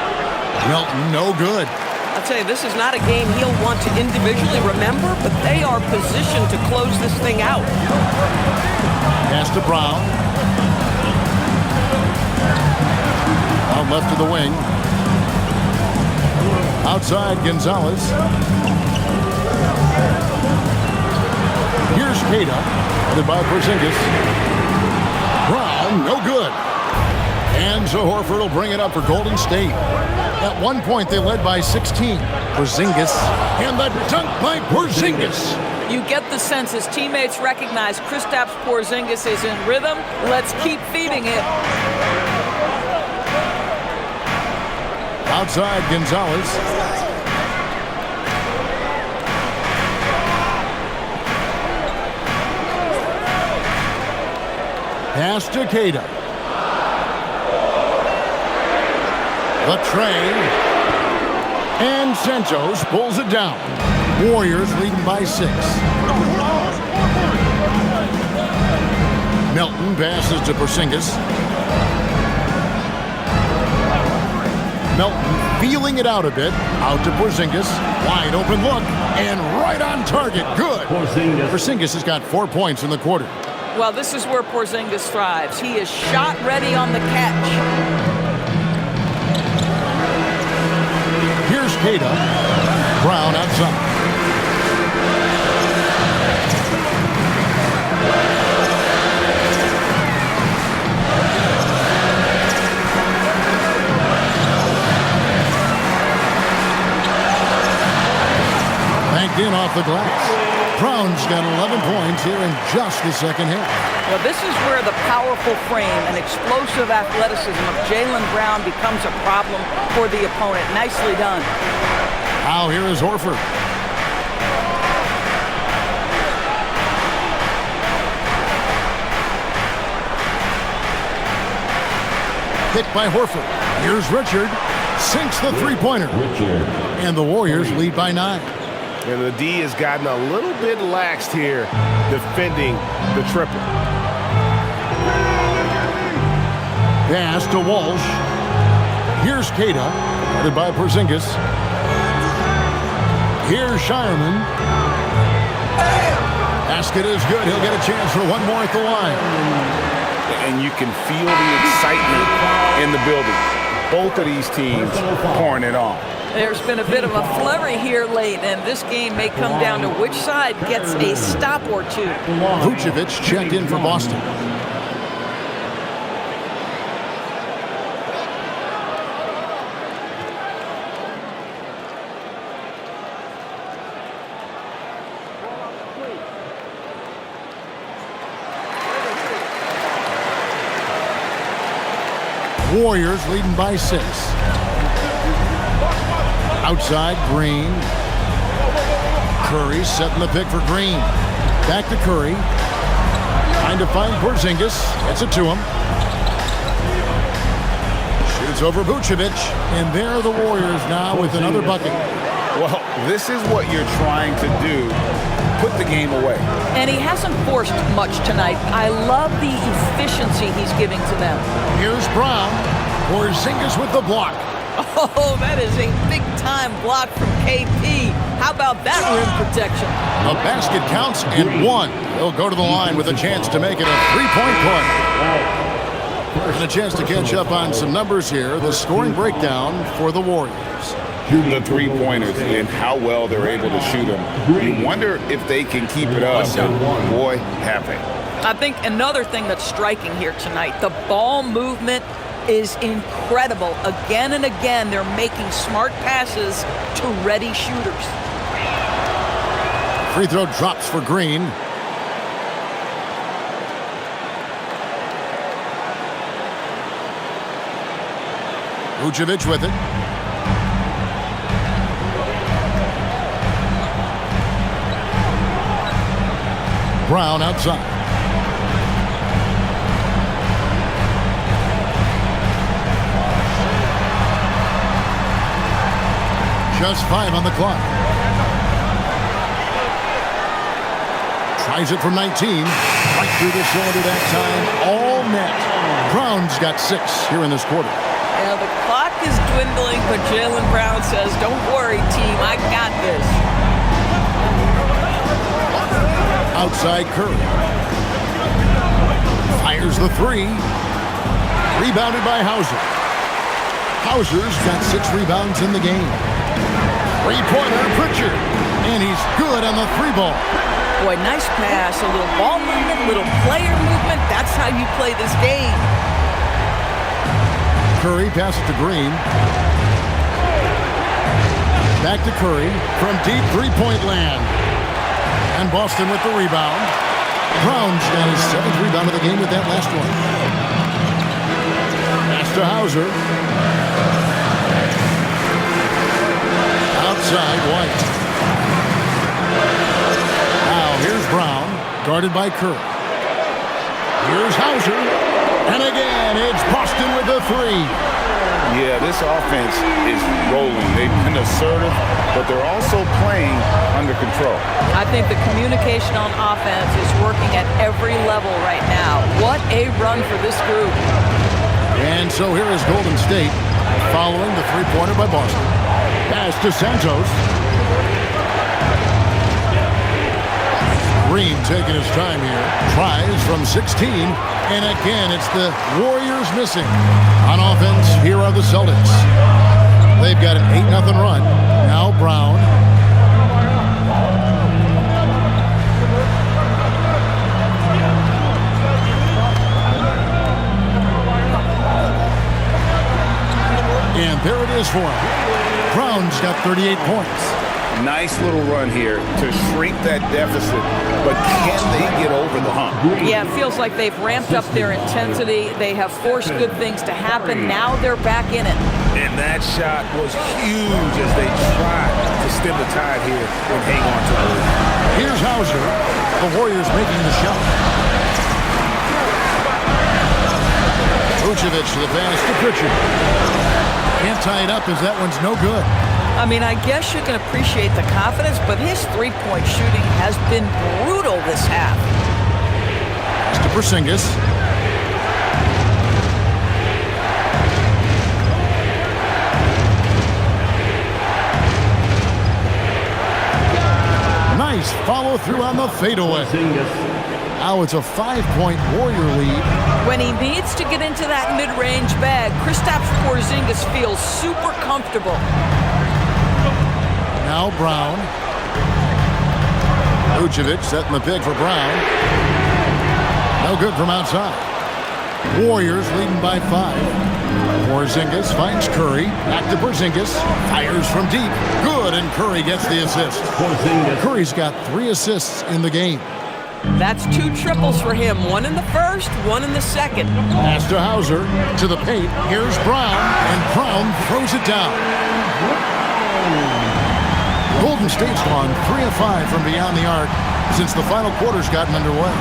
Melton, no good. I'll tell you, this is not a game he'll want to individually remember, but they are positioned to close this thing out. Pass to Brown. Out left to the wing. Outside Gonzalez. Here's Cato. Headed by Porzingis. Brown, no good. And so Horford will bring it up for Golden State. At one point, they led by 16. Porzingis. And the dunk by Porzingis. You get the sense his teammates recognize Kristaps Porzingis is in rhythm. Let's keep feeding it. outside Gonzalez. Pass to Queta. The tray. And Santos pulls it down. Warriors leading by 6. Melton passes to Porzingis. Melton feeling it out a bit. Out to Porzingis. Wide open look. And right on target. Good. Porzingis has got 4 points in the quarter. Well, this is where Porzingis thrives. He is shot ready on the catch. Here's Queta. Brown outside. Banked in off the glass. Brown's got 11 points here in just the second half. Well, this is where the powerful frame and explosive athleticism of Jaylen Brown becomes a problem for the opponent. Nicely done. Now here is Horford. Hit by Horford. Here's Richard. Sinks the three-pointer. And the Warriors lead by 9. And the D has gotten a little bit laxed here defending the triple. Pass to Walsh. Here's Queta, headed by Porzingis. Here's Shireman. Basket is good. He'll get a chance for one more at the line. And you can feel the excitement in the building. Both of these teams pouring it on. There's been a bit of a flurry here late, and this game may come down to which side gets a stop or two. Vucevic checked in for Boston. Warriors leading by 6. Outside, Green. Curry setting the pick for Green. Back to Curry. Trying to find Porzingis. Gets it to him. Shoots over Vucevic. And there are the Warriors now with another bucket. Well, this is what you're trying to do. Put the game away. And he hasn't forced much tonight. I love the efficiency he's giving to them. Here's Brown. Porzingis with the block. Oh, that is a big-time block from KP. How about that rim protection? A basket counts and 1. He'll go to the line with a chance to make it a 3-point play. And a chance to catch up on some numbers here. The scoring breakdown for the Warriors. The three-pointers and how well they're able to shoot them. You wonder if they can keep it up. Boy, have they. I think another thing that's striking here tonight, the ball movement is incredible. Again and again, they're making smart passes to ready shooters. Free throw drops for Green. Vucevic with it. Brown outside. Just 5 on the clock. Tries it from 19. Right through the shoulder that time. All net. Brown's got 6 here in this quarter. Now the clock is dwindling, but Jaylen Brown says, don't worry, team. I got this. Outside Curry. Fires the 3. Rebounded by Hauser. Hauser's got 6 rebounds in the game. Three-pointer, Pritchard. And he's good on the 3-ball. Boy, nice pass. A little ball movement, little player movement. That's how you play this game. Curry passes to Green. Back to Curry from deep three-point land. And Boston with the rebound. Brown's got his 7th rebound of the game with that last one. Pass to Hauser. inside White. Now here's Brown, guarded by Curry. Here's Hauser. And again, it's Boston with the three. Yeah, this offense is rolling. They've been assertive, but they're also playing under control. I think the communication on offense is working at every level right now. What a run for this group. And so here is Golden State following the three-pointer by Boston. Pass to Santos. Green taking his time here. Tries from 16. And again, it's the Warriors missing. On offense, here are the Celtics. They've got an 8-0 run. Now Brown. And there it is for him. Brown's got 38 points. Nice little run here to shrink that deficit, but can they get over the hump? Yeah, it feels like they've ramped up their intensity. They have forced good things to happen. Now they're back in it. And that shot was huge as they tried to stem the tide here and hang on to the lead. Here's Hauser. The Warriors making the shot. Vucevic to the pass to Pritchard. Can't tie it up as that one's no good. I mean, I guess you can appreciate the confidence, but his three-point shooting has been brutal this half. To Porzingis. Nice follow-through on the fadeaway. Now it's a 5-point Warrior lead. When he needs to get into that mid-range bag, Kristaps Porzingis feels super comfortable. Now Brown. Vucevic setting the pick for Brown. No good from outside. Warriors leading by 5. Porzingis finds Curry. Back to Porzingis. Fires from deep. Good, and Curry gets the assist. Curry's got 3 assists in the game. That's 2 triples for him. 1 in the first, 1 in the second. Pass to Hauser. To the paint. Here's Brown. And Brown throws it down. Golden State's gone 3 of 5 from beyond the arc since the final quarter's gotten underway.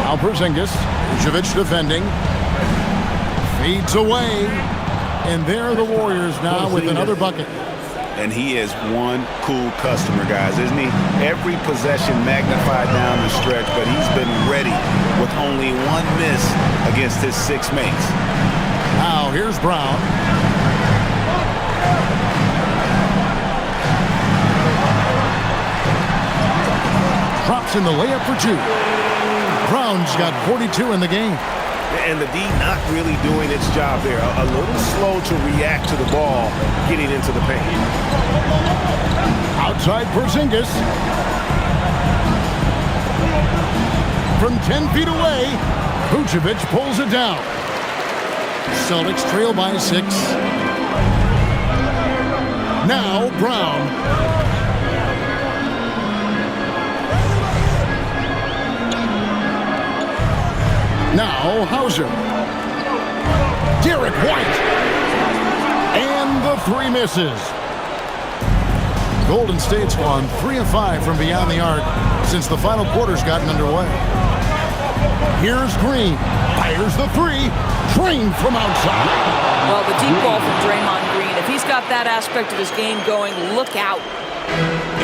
Now Porzingis. Vucevic defending. Feeds away. And there are the Warriors now with another bucket. And he is one cool customer, guys, isn't he? Every possession magnified down the stretch, but he's been ready with only 1 miss against his 6 mates. Now here's Brown. Drops in the layup for 2. Brown's got 42 in the game. And the D not really doing its job there. A little slow to react to the ball getting into the paint. Outside Porzingis. From 10 feet away, Vucevic pulls it down. Celtics trail by 6. Now Brown. Now Hauser. Derek White. And the 3 misses. Golden State's gone 3 of 5 from beyond the arc since the final quarter's gotten underway. Here's Green. Fires the 3. Trained from outside. Well, the deep ball from Draymond Green. If he's got that aspect of his game going, look out.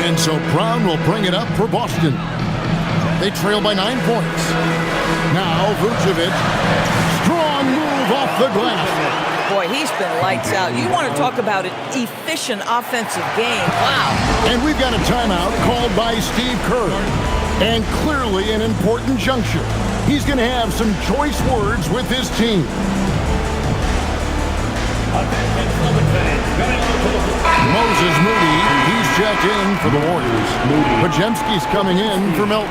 And so Brown will bring it up for Boston. They trail by 9 points. Now Vucevic. Strong move off the glass. Boy, he's been lights out. You want to talk about an efficient offensive game. Wow. And we've got a timeout called by Steve Kerr. And clearly an important juncture. He's going to have some choice words with his team. Moses Moody, he's checked in for the Warriors. Podziemski's coming in for Milton.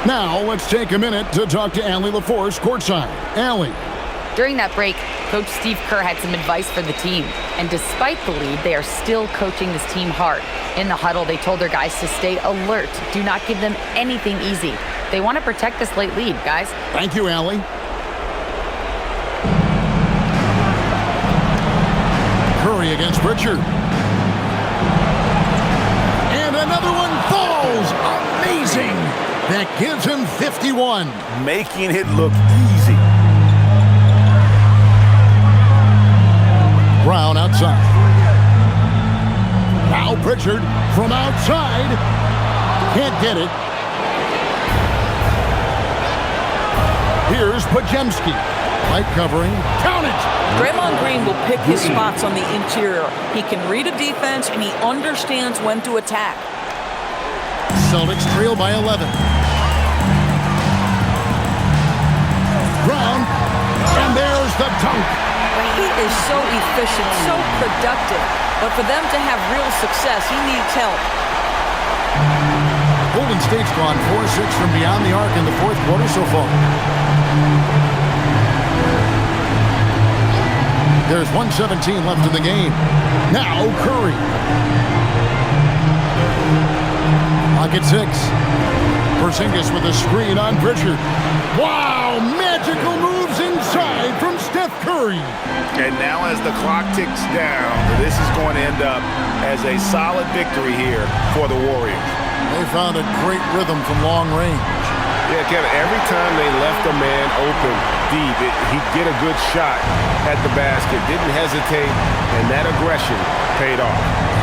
Now, let's take a minute to talk to Allie LaForce courtside. Allie. During that break, Coach Steve Kerr had some advice for the team. And despite the lead, they are still coaching this team hard. In the huddle, they told their guys to stay alert. Do not give them anything easy. They want to protect this late lead, guys. Thank you, Allie. Curry Curry against Pritchard. And another one falls. Amazing. That gives him 51. Making it look easy. Brown outside. Now Pritchard from outside. Can't get it. Here's Podziemski. Light covering. Count it! Draymond Green will pick his spots on the interior. He can read a defense, and he understands when to attack. Celtics trail by 11. Brown. And there's the dunk. He is so efficient, so productive. But for them to have real success, he needs help. Golden State's gone 4-6 from beyond the arc in the fourth quarter so far. There's 1:17 left in the game. Now Curry. Lock at 6. Porzingis with a screen on Pritchard. Wow! Magical moves inside from Steph Curry. And now as the clock ticks down, this is going to end up as a solid victory here for the Warriors. They found a great rhythm from long range. Yeah, Kevin, every time they left a man open deep, he'd get a good shot at the basket. Didn't hesitate, and that aggression paid off.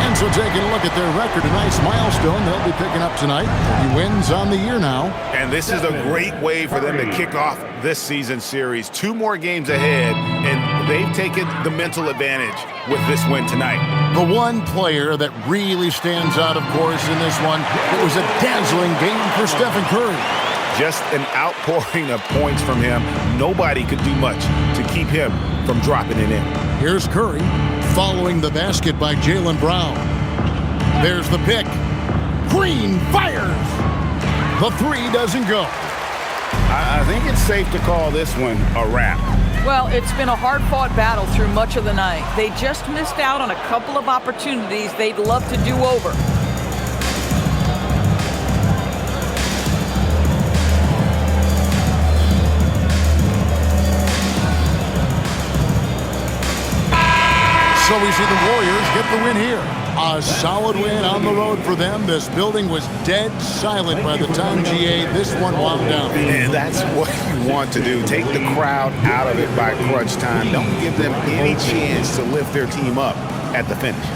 And so taking a look at their record, a nice milestone they'll be picking up tonight. He wins on the year now. And this is a great way for them to kick off this season series. 2 more games ahead, and they've taken the mental advantage with this win tonight. The one player that really stands out, of course, in this one, it was a dazzling game for Stephen Curry. Just an outpouring of points from him. Nobody could do much to keep him from dropping it in. Here's Curry following the basket by Jaylen Brown. There's the pick. Green fires. The 3 doesn't go. I think it's safe to call this one a wrap. Well, it's been a hard-fought battle through much of the night. They just missed out on a couple of opportunities they'd love to do over. So we see the Warriors get the win here. A solid win on the road for them. This building was dead silent by the time GA this one wound down. And that's what you want to do. Take the crowd out of it by crunch time. Don't give them any chance to lift their team up at the finish.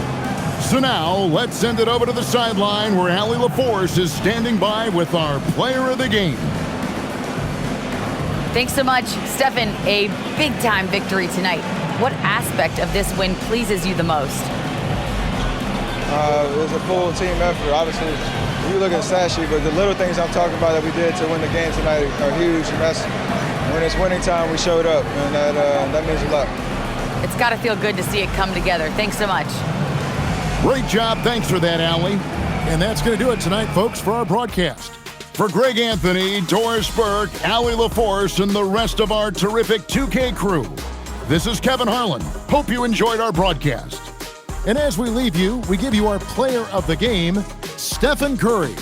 So now let's send it over to the sideline where Allie LaForce is standing by with our player of the game. Thanks so much, Stephen. A big-time victory tonight. What aspect of this win pleases you the most? It was a full team effort. Obviously, you look at the stat sheet, but the little things I'm talking about that we did to win the game tonight are huge. And that's when it's winning time, we showed up, and that means a lot. It's got to feel good to see it come together. Thanks so much. Great job. Thanks for that, Allie. And that's going to do it tonight, folks, for our broadcast. For Greg Anthony, Doris Burke, Allie LaForce, and the rest of our terrific 2K crew, this is Kevin Harlan. Hope you enjoyed our broadcast. And as we leave you, we give you our player of the game, Stephen Curry.